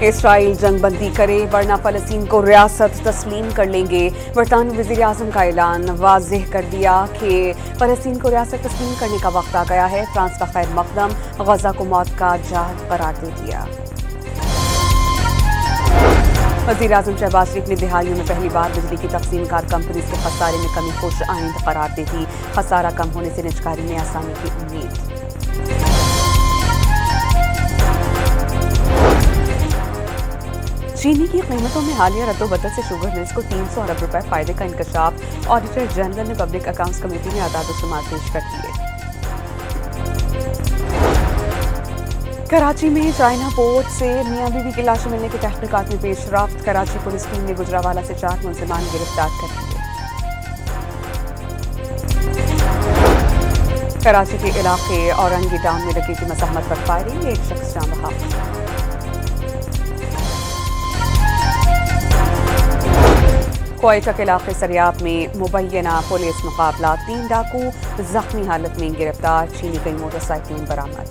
Israel जंगबंदी करे वरना फलस्तीन को रियासत तस्लीम कर लेंगे। बरतानवी वज़ीर-ए-आज़म का ऐलान वाज़ेह कर दिया कि फलस्तीन को रियासत तस्लीम करने का वक्त आ गया है। फ्रांस का खैर मकदम गजा को मौत का जहाज करार दे दिया। वज़ीर-ए-आज़म शहबाज शरीफ ने दिहाइयों में पहली बार बिजली की तक़सीमकार कंपनी के खसारे में कमी खुश आइंद करार दे दी। खसारा कम होने से निजकारी में आसानी की उम्मीद। चीनी की कीमतों में हालिया रद्दोबदल से शुगर मिल्स को 300 अरब रुपए फायदे का इंकशाफ। ऑडिटर जनरल ने पब्लिक अकाउंट्स कमेटी में आदाद शुमार पेश कर दिए। कराची में चाइना पोर्ट से मियां बीवी की लाशें मिलने की तहकीकात में पेशरफ्त। कराची पुलिस टीम ने गुजरावाला से 4 मुलजिमान गिरफ्तार कर लिए। कराची के इलाके औरंगी टाउन में लगी थी मज़ाहमत पर फायरिंग, एक शख्स जान बहक। क्वेटा के इलाके सरियाब में मुबैना पुलिस मुकाबला, 3 डाकू जख्मी हालत में गिरफ्तार। छीनी गई मोटरसाइकिल बरामद।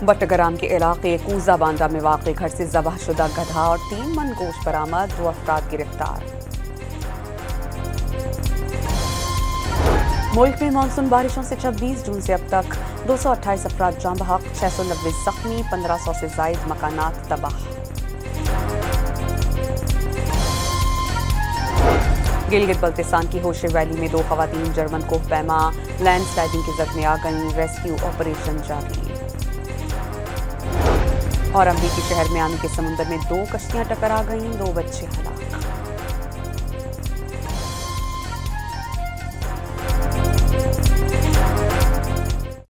बट्टग्राम के इलाके कूजा बांदा में वाक़ घर से ज़बहशुदा गधा और 3 मन गोश्त बरामद, 2 अफराद गिरफ्तार। मुल्क में मानसून बारिशों से 26 जून से अब तक 228 अफराद जान बहक, 690 जख्मी, 1500 से जायद मकानात तबाह। गिलगित बल्तिस्तान की होशे वैली में 2 खवातीन जर्मन कोहपैमा लैंडस्लाइडिंग की जद में आ गईं, रेस्क्यू ऑपरेशन जारी। और अमरीकी शहर मियामी के समुंदर में 2 कश्तियां टकरा गईं, 2 बच्चे हलाक।